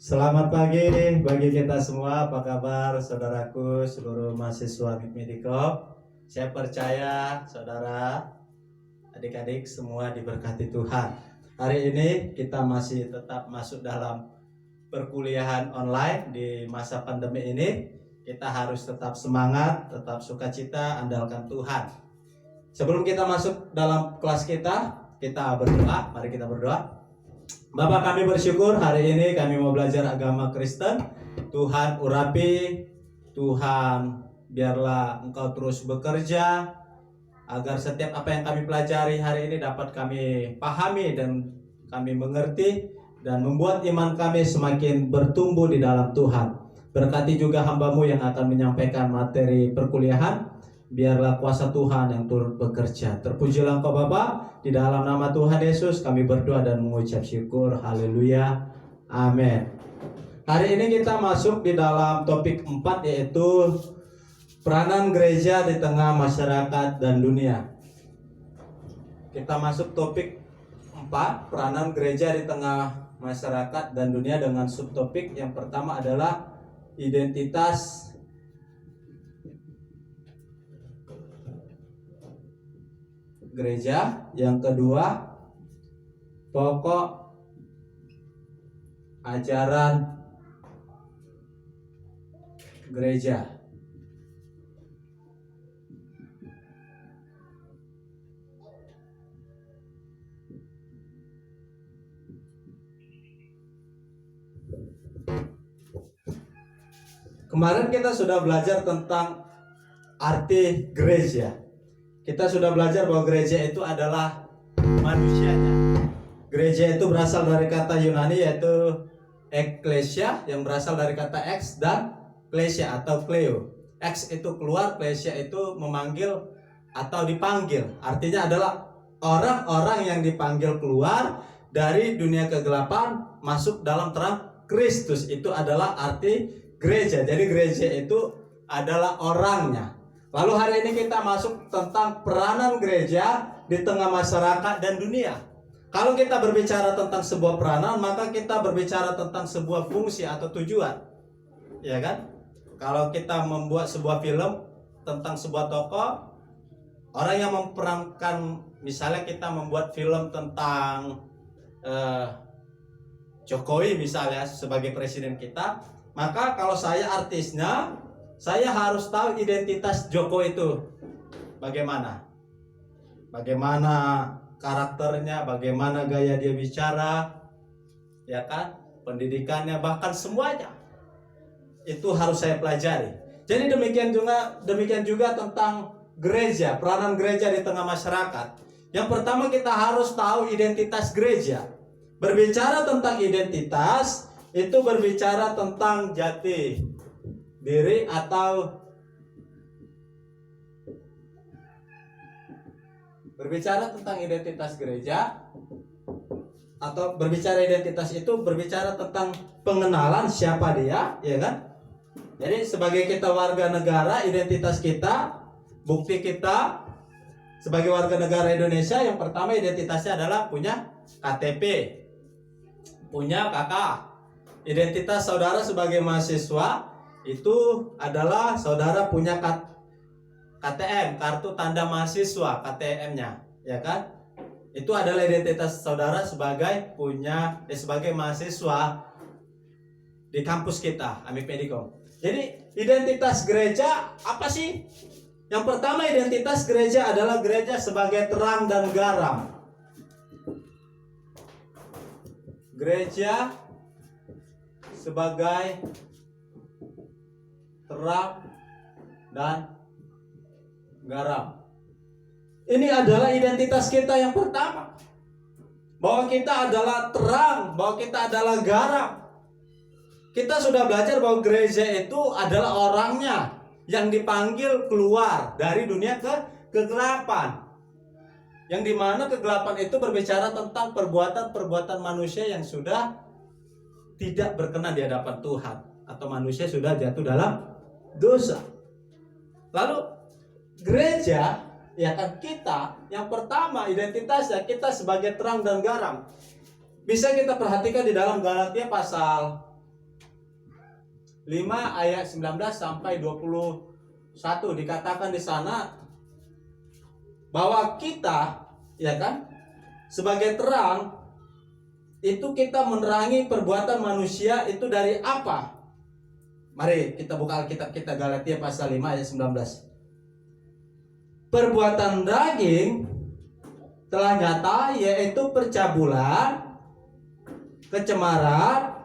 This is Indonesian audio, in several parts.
Selamat pagi bagi kita semua. Apa kabar saudaraku, seluruh mahasiswa Medikop? Saya percaya saudara, adik-adik semua diberkati Tuhan. Hari ini kita masih tetap masuk dalam perkuliahan online di masa pandemi ini. Kita harus tetap semangat, tetap sukacita, andalkan Tuhan. Sebelum kita masuk dalam kelas kita berdoa. Mari kita berdoa. Bapak, kami bersyukur hari ini kami mau belajar agama Kristen. Tuhan urapi, Tuhan biarlah Engkau terus bekerja agar setiap apa yang kami pelajari hari ini dapat kami pahami dan kami mengerti dan membuat iman kami semakin bertumbuh di dalam Tuhan. Berkati juga hamba-Mu yang akan menyampaikan materi perkuliahan. Biarlah kuasa Tuhan yang turut bekerja. Terpujilah Engkau Bapa. Di dalam nama Tuhan Yesus kami berdoa dan mengucap syukur. Haleluya. Amin. Hari ini kita masuk di dalam topik 4, yaitu peranan gereja di tengah masyarakat dan dunia. Kita masuk topik 4, peranan gereja di tengah masyarakat dan dunia, dengan subtopik yang pertama adalah identitas gereja, yang kedua pokok ajaran gereja. Kemarin kita sudah belajar tentang arti gereja. Kita sudah belajar bahwa gereja itu adalah manusianya. Gereja itu berasal dari kata Yunani yaitu ekklesia, yang berasal dari kata ex dan klesia atau kleo. Ex itu keluar, klesia itu memanggil atau dipanggil. Artinya adalah orang-orang yang dipanggil keluar dari dunia kegelapan masuk dalam terang Kristus. Itu adalah arti gereja. Jadi gereja itu adalah orangnya. Lalu hari ini kita masuk tentang peranan gereja di tengah masyarakat dan dunia. Kalau kita berbicara tentang sebuah peranan, maka kita berbicara tentang sebuah fungsi atau tujuan. Ya kan? Kalau kita membuat sebuah film tentang sebuah tokoh, orang yang memperankan, misalnya kita membuat film tentang Jokowi misalnya sebagai presiden kita, maka kalau saya artisnya, saya harus tahu identitas Joko itu bagaimana. Bagaimana karakternya, bagaimana gaya dia bicara, ya kan? Pendidikannya, bahkan semuanya. Itu harus saya pelajari. Jadi demikian juga tentang gereja, peranan gereja di tengah masyarakat. Yang pertama kita harus tahu identitas gereja. Berbicara tentang identitas, itu berbicara tentang jati diri atau berbicara tentang identitas gereja, atau berbicara identitas itu berbicara tentang pengenalan siapa dia, ya kan? Jadi sebagai kita warga negara, identitas kita, bukti kita sebagai warga negara Indonesia, yang pertama identitasnya adalah punya KTP, punya KK. Identitas saudara sebagai mahasiswa itu adalah saudara punya KTM, kartu tanda mahasiswa, KTM-nya, ya kan? Itu adalah identitas saudara sebagai sebagai mahasiswa di kampus kita, Amik Medikom. Jadi identitas gereja apa sih? Yang pertama, identitas gereja adalah gereja sebagai terang dan garam. Gereja sebagai terang dan garam. Ini adalah identitas kita yang pertama, bahwa kita adalah terang, bahwa kita adalah garam. Kita sudah belajar bahwa gereja itu adalah orangnya yang dipanggil keluar dari dunia kegelapan, yang dimana kegelapan itu berbicara tentang perbuatan-perbuatan manusia yang sudah tidak berkenan di hadapan Tuhan, atau manusia sudah jatuh dalam dosa. Lalu gereja, ya kan, kita yang pertama identitasnya kita sebagai terang dan garam. Bisa kita perhatikan di dalam Galatia pasal 5 ayat 19 sampai 21 dikatakan di sana bahwa kita, ya kan, sebagai terang itu kita menerangi perbuatan manusia itu dari apa? Mari kita buka Alkitab kita, Galatia pasal 5 ayat 19. Perbuatan daging telah nyata, yaitu percabulan, kecemaran,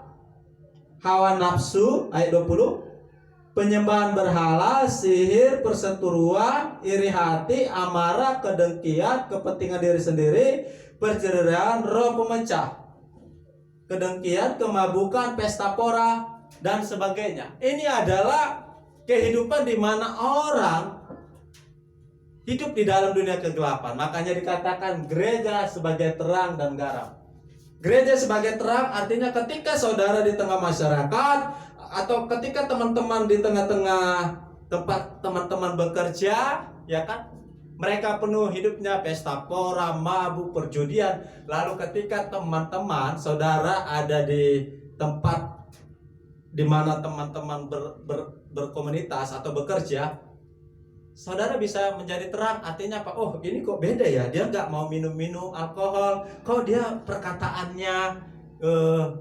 hawa nafsu ayat 20, penyembahan berhala, sihir, perseteruan, iri hati, amarah, kedengkian, kepentingan diri sendiri, perceraian, roh pemecah, kedengkian, kemabukan, pesta pora, dan sebagainya. Ini adalah kehidupan di mana orang hidup di dalam dunia kegelapan. Makanya dikatakan gereja sebagai terang dan garam. Gereja sebagai terang artinya ketika saudara di tengah masyarakat, atau ketika teman-teman di tengah-tengah tempat teman-teman bekerja, ya kan, mereka penuh hidupnya pesta pora, mabuk, perjudian. Lalu ketika teman-teman saudara ada di tempat di mana teman-teman berkomunitas atau bekerja, saudara bisa menjadi terang. Artinya apa? Oh, ini kok beda ya, dia nggak mau minum alkohol, kok dia perkataannya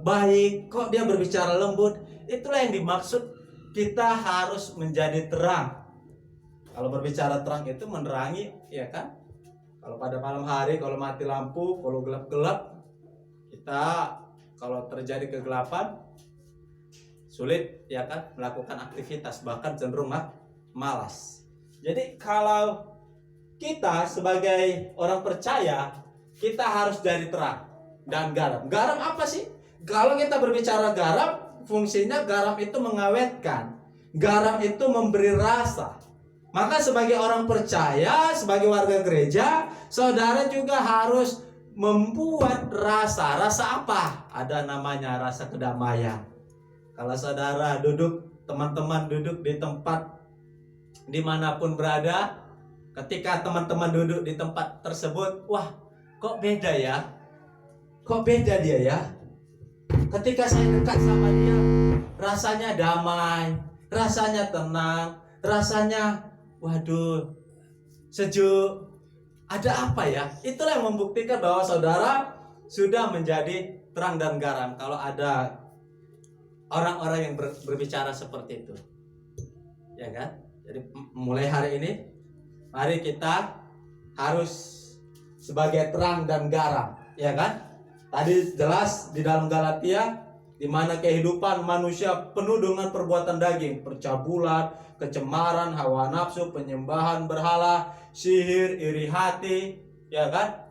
baik, kok dia berbicara lembut. Itulah yang dimaksud, kita harus menjadi terang. Kalau berbicara terang itu menerangi, ya kan. Kalau pada malam hari, kalau mati lampu, kalau gelap-gelap, kita kalau terjadi kegelapan sulit, ya kan, melakukan aktivitas, bahkan cenderung malas. Jadi kalau kita sebagai orang percaya, kita harus jadi terang dan garam. Garam apa sih? Kalau kita berbicara garam, fungsinya garam itu mengawetkan. Garam itu memberi rasa. Maka sebagai orang percaya, sebagai warga gereja, saudara juga harus membuat rasa. Rasa apa? Ada namanya rasa kedamaian. Kalau saudara duduk, teman-teman duduk di tempat dimanapun berada, ketika teman-teman duduk di tempat tersebut, wah, kok beda ya? Kok beda dia ya? Ketika saya dekat sama dia, rasanya damai, rasanya tenang, rasanya waduh, sejuk. Ada apa ya? Itulah yang membuktikan bahwa saudara sudah menjadi terang dan garam. Kalau ada orang-orang yang berbicara seperti itu, ya kan? Jadi mulai hari ini, mari kita harus sebagai terang dan garam, ya kan? Tadi jelas di dalam Galatia, di mana kehidupan manusia penuh dengan perbuatan daging, percabulan, kecemaran, hawa nafsu, penyembahan berhala, sihir, iri hati, ya kan?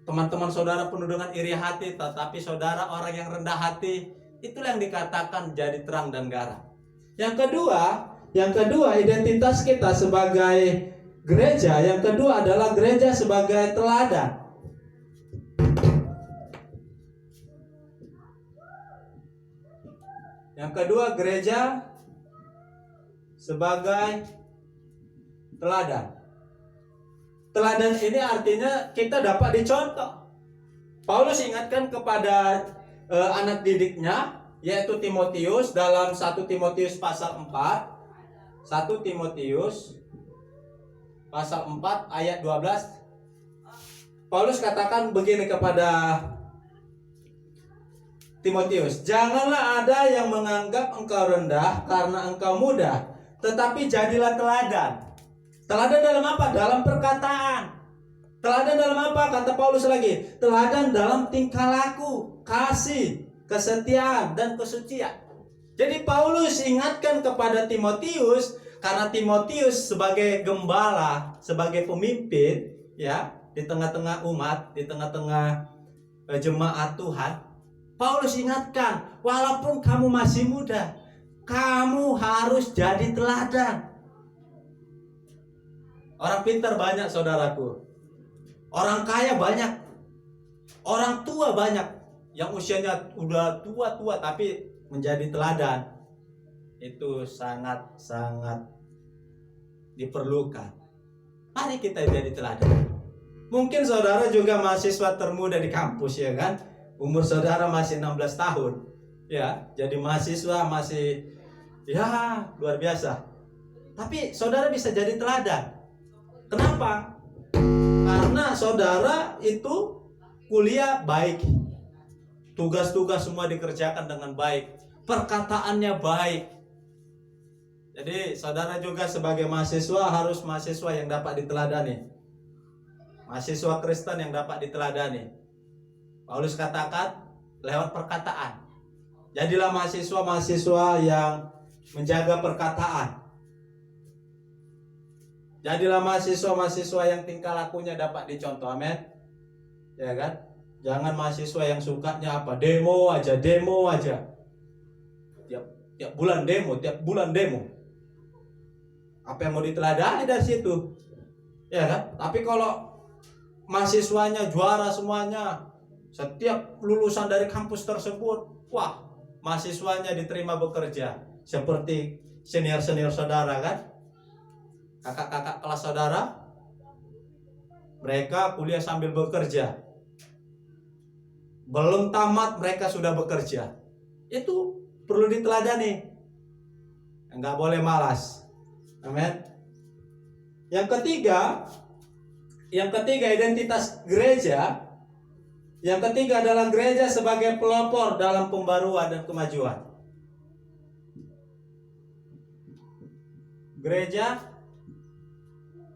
Teman-teman saudara penuh dengan iri hati, tetapi saudara orang yang rendah hati. Itulah yang dikatakan jadi terang dan garam. Yang kedua identitas kita sebagai gereja. Yang kedua adalah gereja sebagai teladan. Yang kedua, gereja sebagai teladan. Teladan ini artinya kita dapat dicontoh. Paulus ingatkan kepada anak didiknya, yaitu Timotius, dalam 1 Timotius pasal 4. 1 Timotius pasal 4 ayat 12. Paulus katakan begini kepada Timotius, janganlah ada yang menganggap engkau rendah karena engkau muda, tetapi jadilah teladan. Teladan dalam apa? Dalam perkataan. Teladan dalam apa? Kata Paulus lagi, teladan dalam tingkah laku, kasih, kesetiaan, dan kesucian. Jadi Paulus ingatkan kepada Timotius, karena Timotius sebagai gembala, sebagai pemimpin, ya, di tengah-tengah umat, di tengah-tengah jemaat Tuhan. Paulus ingatkan, walaupun kamu masih muda, kamu harus jadi teladan. Orang pintar banyak, saudaraku. Orang kaya banyak. Orang tua banyak. Yang usianya udah tua-tua tapi menjadi teladan. Itu sangat-sangat diperlukan. Mari kita jadi teladan. Mungkin saudara juga mahasiswa termuda di kampus, ya kan? Umur saudara masih 16 tahun. ya, jadi mahasiswa masih ya luar biasa. Tapi saudara bisa jadi teladan. Kenapa? Karena saudara itu kuliah baik, tugas-tugas semua dikerjakan dengan baik, perkataannya baik. Jadi saudara juga sebagai mahasiswa harus mahasiswa yang dapat diteladani, mahasiswa Kristen yang dapat diteladani. Paulus katakan lewat perkataan. Jadilah mahasiswa-mahasiswa yang menjaga perkataan. Jadilah mahasiswa-mahasiswa yang tingkah lakunya dapat dicontoh. Amin. Ya kan? Jangan mahasiswa yang sukanya apa? Demo aja. Tiap bulan demo. Apa yang mau diteladani dari situ? Ya kan? Tapi kalau mahasiswanya juara semuanya, setiap lulusan dari kampus tersebut, wah, mahasiswanya diterima bekerja seperti senior-senior saudara kan? Kakak-kakak kelas saudara, mereka kuliah sambil bekerja. Belum tamat mereka sudah bekerja. Itu perlu diteladani. Enggak boleh malas. Amin. Yang ketiga identitas gereja. Yang ketiga adalah gereja sebagai pelopor dalam pembaruan dan kemajuan. Gereja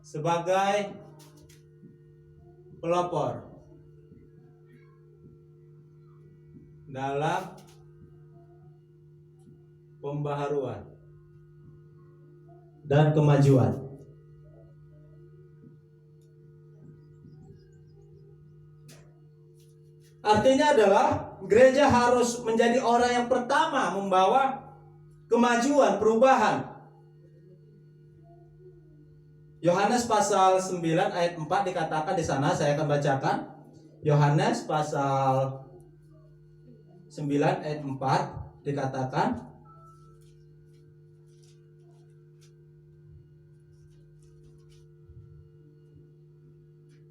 sebagai pelopor dalam pembaharuan dan kemajuan. Artinya adalah gereja harus menjadi orang yang pertama membawa kemajuan, perubahan. Yohanes pasal 9 ayat 4 dikatakan di sana, saya akan bacakan. Yohanes pasal 9 ayat 4 dikatakan,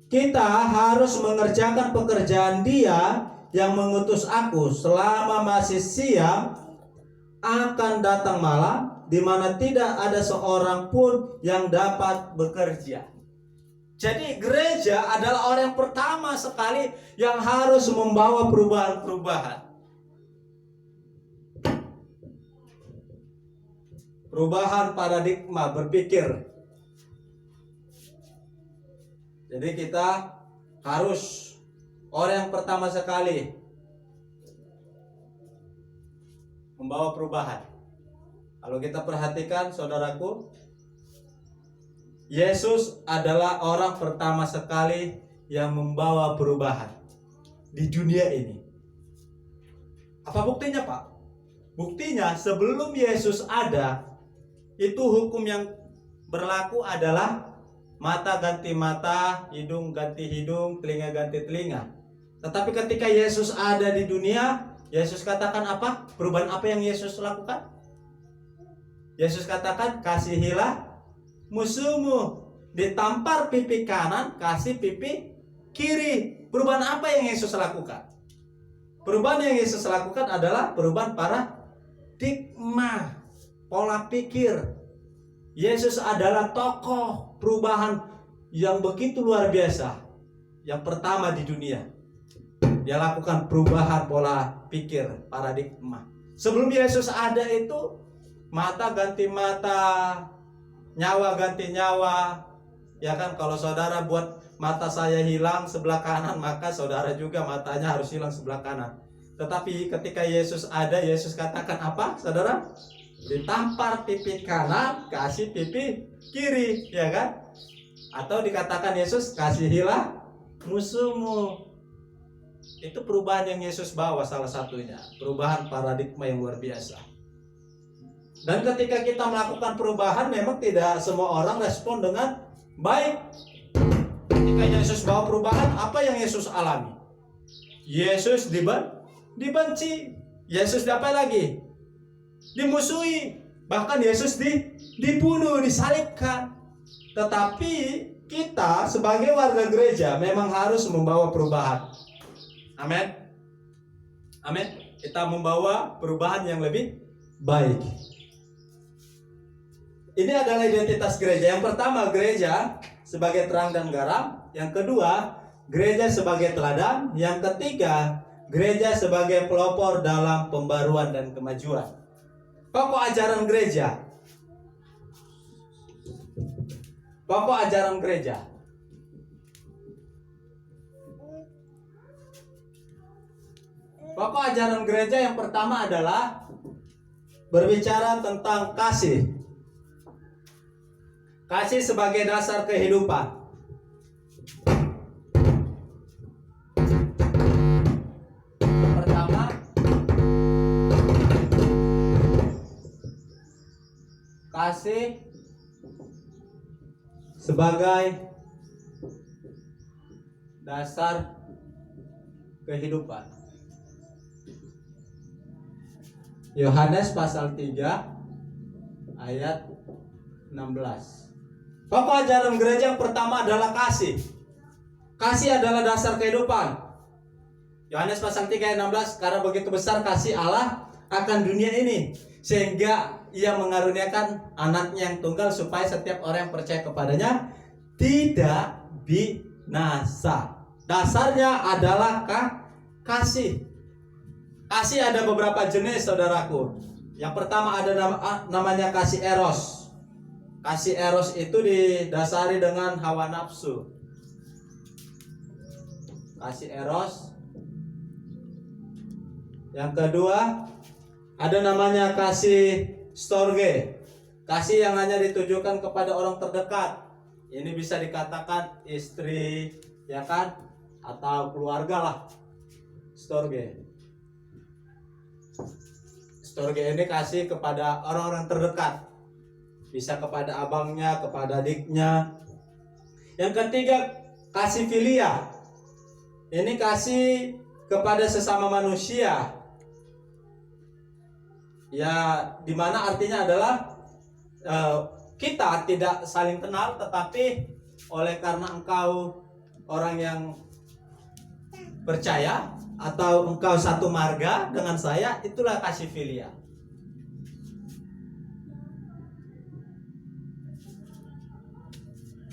kita harus mengerjakan pekerjaan Dia yang mengutus aku. Selama masih siang akan datang malam, di mana tidak ada seorang pun yang dapat bekerja. Jadi gereja adalah orang yang pertama sekali yang harus membawa perubahan-perubahan. Perubahan paradigma berpikir. Jadi kita harus orang yang pertama sekali membawa perubahan. Kalau kita perhatikan saudaraku, Yesus adalah orang pertama sekali yang membawa perubahan di dunia ini. Apa buktinya, Pak? Buktinya sebelum Yesus ada, itu hukum yang berlaku adalah mata ganti mata, hidung ganti hidung, telinga ganti telinga. Tetapi ketika Yesus ada di dunia, Yesus katakan apa? Perubahan apa yang Yesus lakukan? Yesus katakan, kasihilah musuhmu. Ditampar pipi kanan, kasih pipi kiri. Perubahan apa yang Yesus lakukan? Perubahan yang Yesus lakukan adalah perubahan paradigma, pola pikir. Yesus adalah tokoh perubahan yang begitu luar biasa, yang pertama di dunia. Dia lakukan perubahan pola pikir, paradigma. Sebelum Yesus ada itu, mata ganti mata, nyawa ganti nyawa. Ya kan, kalau saudara buat mata saya hilang sebelah kanan, maka saudara juga matanya harus hilang sebelah kanan. Tetapi ketika Yesus ada, Yesus katakan apa, saudara? Ditampar pipi kanan, kasih pipi kiri, ya kan? Atau dikatakan Yesus, kasihilah musuhmu. Itu perubahan yang Yesus bawa, salah satunya perubahan paradigma yang luar biasa. Dan ketika kita melakukan perubahan, memang tidak semua orang respon dengan baik. Ketika Yesus bawa perubahan, apa yang Yesus alami? Yesus dibenci. Yesus apa lagi? Dimusuhi. Bahkan Yesus dibunuh, disalibkan. Tetapi kita sebagai warga gereja memang harus membawa perubahan. Amin. Amin. kita membawa perubahan yang lebih baik. Ini adalah identitas gereja. Yang pertama, gereja sebagai terang dan garam. Yang kedua, gereja sebagai teladan. Yang ketiga, gereja sebagai pelopor dalam pembaruan dan kemajuan. Pokok ajaran gereja. Pokok ajaran gereja. Pokok ajaran gereja yang pertama adalah berbicara tentang kasih. Kasih sebagai dasar kehidupan. Pertama, kasih sebagai dasar kehidupan. Yohanes pasal 3 ayat 16. Pokok ajaran gereja yang pertama adalah kasih. Kasih adalah dasar kehidupan. Yohanes pasal 3 ayat 16, karena begitu besar kasih Allah akan dunia ini, sehingga Ia mengaruniakan anaknya yang tunggal, supaya setiap orang yang percaya kepadanya tidak binasa. Dasarnya adalah kasih. Kasih ada beberapa jenis, saudaraku. Yang pertama ada namanya kasih eros. Kasih eros itu didasari dengan hawa nafsu. Kasih eros. Yang kedua ada namanya kasih storge. Kasih yang hanya ditujukan kepada orang terdekat. Ini bisa dikatakan istri, ya kan, atau keluarga lah. Storge. Storge ini kasih kepada orang-orang terdekat. Bisa kepada abangnya, kepada adiknya. Yang ketiga, kasih filia. Ini kasih kepada sesama manusia. Ya, dimana artinya adalah kita tidak saling kenal, tetapi oleh karena engkau orang yang percaya atau engkau satu marga dengan saya, itulah kasih filia.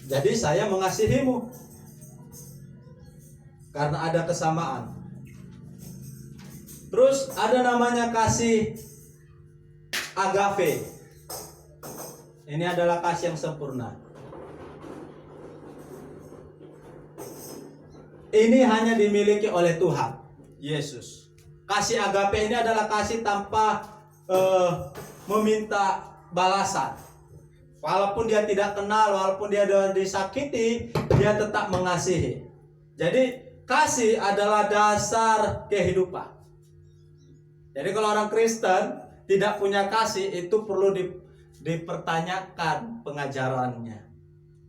Jadi saya mengasihimu karena ada kesamaan. Terus ada namanya kasih agape. Ini adalah kasih yang sempurna. Ini hanya dimiliki oleh Tuhan Yesus. Kasih agape ini adalah kasih tanpa meminta balasan. Walaupun dia tidak kenal, walaupun dia disakiti, dia tetap mengasihi. Jadi kasih adalah dasar kehidupan. Jadi kalau orang Kristen tidak punya kasih, itu perlu dipertanyakan pengajarannya.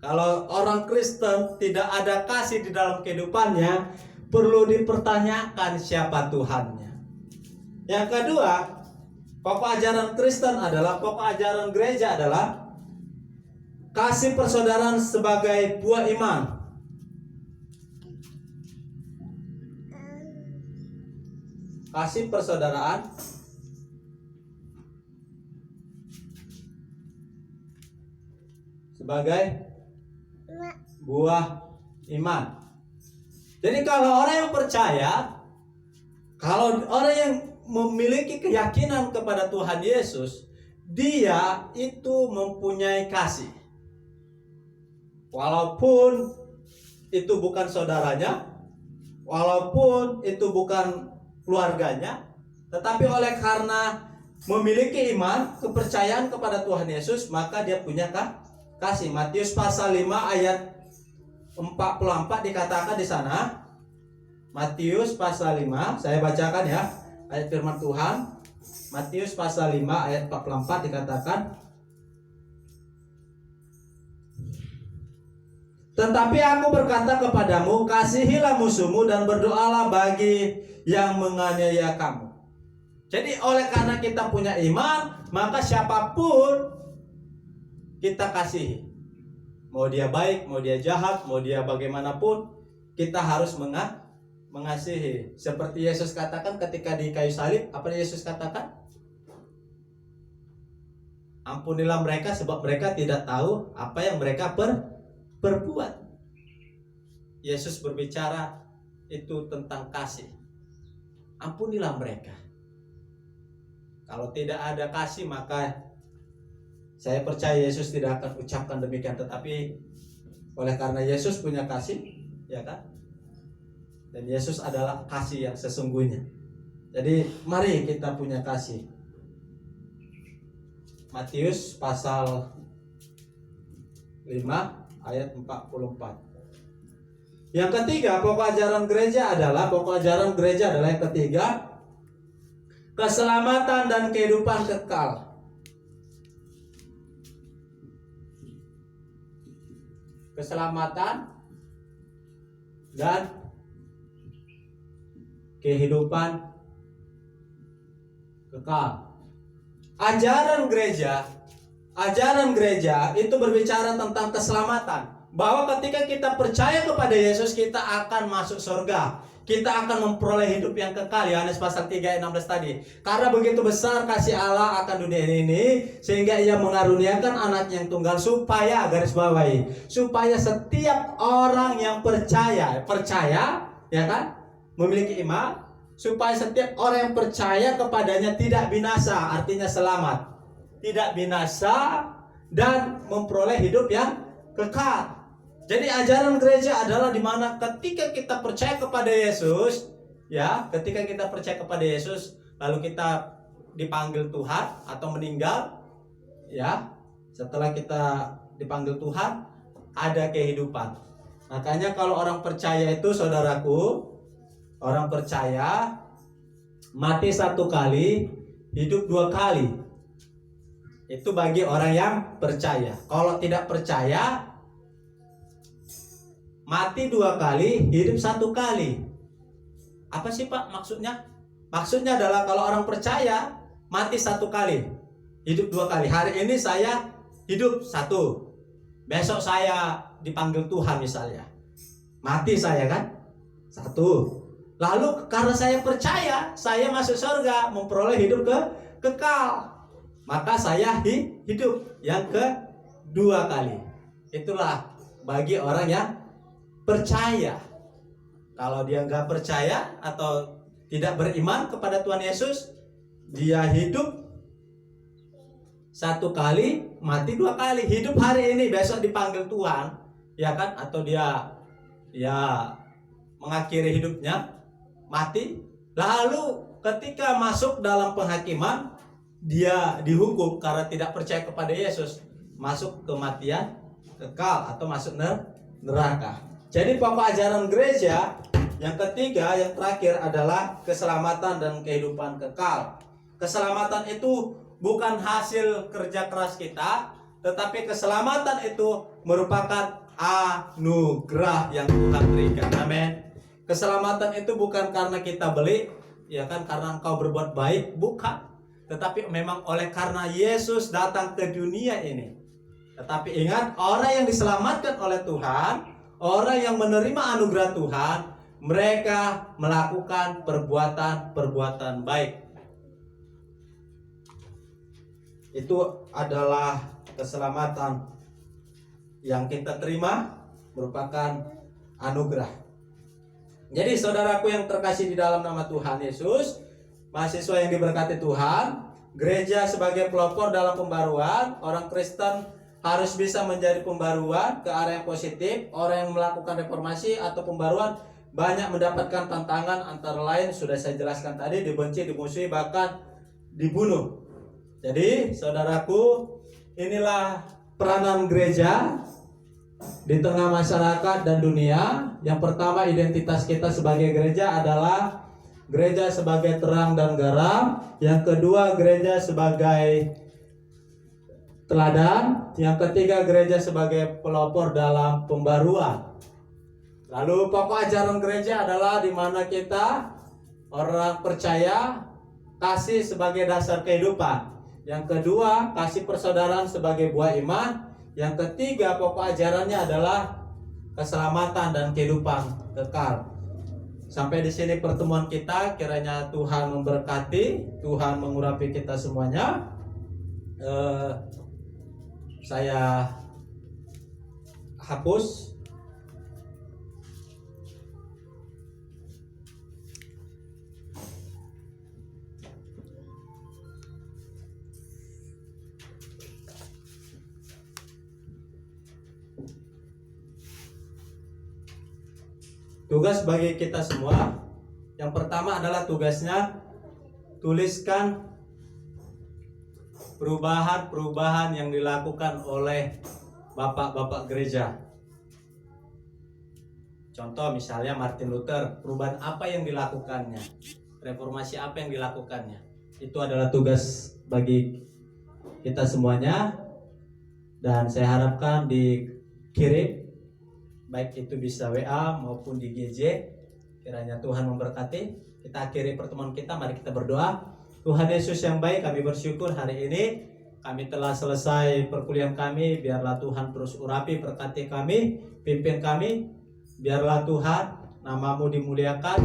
Kalau orang Kristen tidak ada kasih di dalam kehidupannya, perlu dipertanyakan siapa Tuhannya. Yang kedua, pokok ajaran Kristen adalah, pokok ajaran gereja adalah kasih persaudaraan sebagai buah iman. Kasih persaudaraan sebagai buah iman. Jadi kalau orang yang percaya, kalau orang yang memiliki keyakinan kepada Tuhan Yesus, dia itu mempunyai kasih. Walaupun itu bukan saudaranya, walaupun itu bukan keluarganya, tetapi oleh karena memiliki iman, kepercayaan kepada Tuhan Yesus, maka dia punya kasih. Matius pasal 5 ayat 44 dikatakan di sana. Matius pasal 5, saya bacakan ya, ayat firman Tuhan. Matius pasal 5 ayat 44 dikatakan, tetapi aku berkata kepadamu, kasihilah musuhmu dan berdoalah bagi yang menganiaya kamu. Jadi oleh karena kita punya iman, maka siapapun kita kasihi. Mau dia baik, mau dia jahat, mau dia bagaimanapun, kita harus mengasihi. Seperti Yesus katakan ketika di kayu salib, apa Yesus katakan? Ampunilah mereka sebab mereka tidak tahu apa yang mereka perbuat. Yesus berbicara itu tentang kasih. Ampunilah mereka. Kalau tidak ada kasih, maka saya percaya Yesus tidak akan ucapkan demikian. Tetapi oleh karena Yesus punya kasih, ya kan? Dan Yesus adalah kasih yang sesungguhnya. Jadi mari kita punya kasih. Matius pasal 5 ayat 44. Yang ketiga, pokok ajaran gereja adalah yang ketiga, keselamatan dan kehidupan kekal. Keselamatan dan kehidupan kekal. Ajaran gereja itu berbicara tentang keselamatan, bahwa ketika kita percaya kepada Yesus, kita akan masuk surga, kita akan memperoleh hidup yang kekal. Yohanes pasal 3 ayat 16 tadi. Karena begitu besar kasih Allah akan dunia ini, sehingga Ia mengaruniakan anaknya yang tunggal, supaya, garis bawahi, supaya setiap orang yang percaya, ya kan, memiliki iman, supaya setiap orang yang percaya kepadanya tidak binasa, artinya selamat, tidak binasa, dan memperoleh hidup yang kekal. Jadi ajaran gereja adalah di mana ketika kita percaya kepada Yesus, ya, ketika kita percaya kepada Yesus, lalu kita dipanggil Tuhan atau meninggal, ya, setelah kita dipanggil Tuhan, ada kehidupan. Makanya kalau orang percaya itu, saudaraku, orang percaya mati 1 kali, hidup 2 kali. Itu bagi orang yang percaya. Kalau tidak percaya, mati 2 kali, hidup 1 kali. Apa sih Pak maksudnya? Maksudnya adalah kalau orang percaya, mati 1 kali, hidup 2 kali. Hari ini saya hidup 1, besok saya dipanggil Tuhan misalnya, mati saya kan 1. Lalu karena saya percaya, saya masuk surga, memperoleh hidup kekal, maka saya hidup yang kedua kali. Itulah bagi orang yang percaya. Kalau dia nggak percaya atau tidak beriman kepada Tuhan Yesus, dia hidup 1 kali, mati 2 kali. Hidup hari ini, besok dipanggil Tuhan, ya kan? Atau dia mengakhiri hidupnya, mati. Lalu ketika masuk dalam penghakiman, dia dihukum karena tidak percaya kepada Yesus, masuk kematian kekal atau masuk neraka. Jadi pokok ajaran gereja yang ketiga, yang terakhir adalah keselamatan dan kehidupan kekal. Keselamatan itu bukan hasil kerja keras kita, tetapi keselamatan itu merupakan anugerah yang Tuhan berikan. Amin. Keselamatan itu bukan karena kita beli, ya kan, karena engkau berbuat baik, bukan. Tetapi memang oleh karena Yesus datang ke dunia ini. Tetapi ingat, orang yang diselamatkan oleh Tuhan, orang yang menerima anugerah Tuhan, mereka melakukan perbuatan baik. Itu adalah keselamatan yang kita terima, merupakan anugerah. Jadi saudaraku yang terkasih di dalam nama Tuhan Yesus, mahasiswa yang diberkati Tuhan, gereja sebagai pelopor dalam pembaruan, orang Kristen harus bisa menjadi pembaruan ke arah yang positif. Orang yang melakukan reformasi atau pembaruan banyak mendapatkan tantangan, antara lain sudah saya jelaskan tadi, dibenci, dimusuhi, bahkan dibunuh. Jadi saudaraku, inilah peranan gereja di tengah masyarakat dan dunia. Yang pertama, identitas kita sebagai gereja adalah gereja sebagai terang dan garam. Yang kedua, gereja sebagai teladan. Yang ketiga, gereja sebagai pelopor dalam pembaruan. Lalu pokok ajaran gereja adalah di mana kita orang percaya kasih sebagai dasar kehidupan. Yang kedua, kasih persaudaraan sebagai buah iman. Yang ketiga, pokok ajarannya adalah keselamatan dan kehidupan kekal. Sampai di sini pertemuan kita, kiranya Tuhan memberkati, Tuhan mengurapi kita semuanya. Saya hapus. Tugas bagi kita semua, yang pertama adalah tugasnya tuliskan perubahan-perubahan yang dilakukan oleh bapak-bapak gereja. Contoh misalnya Martin Luther, perubahan apa yang dilakukannya, reformasi apa yang dilakukannya. Itu adalah tugas bagi kita semuanya, dan saya harapkan dikirim, baik itu bisa WA maupun di GJ. Kiranya Tuhan memberkati. Kita akhiri pertemuan kita, mari kita berdoa. Tuhan Yesus yang baik, kami bersyukur hari ini kami telah selesai perkuliahan kami. Biarlah Tuhan terus urapi, berkati kami, pimpin kami. Biarlah Tuhan nama-Mu dimuliakan.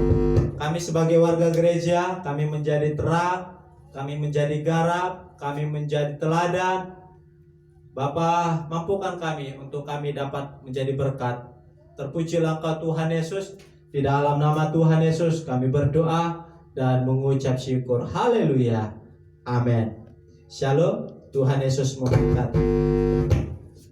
Kami sebagai warga gereja, kami menjadi terang, kami menjadi garap, kami menjadi teladan. Bapa, mampukan kami untuk kami dapat menjadi berkat. Terpujilah Engkau Tuhan Yesus. Di dalam nama Tuhan Yesus kami berdoa dan mengucap syukur. Haleluya. Amin. Shalom. Tuhan Yesus memberkati.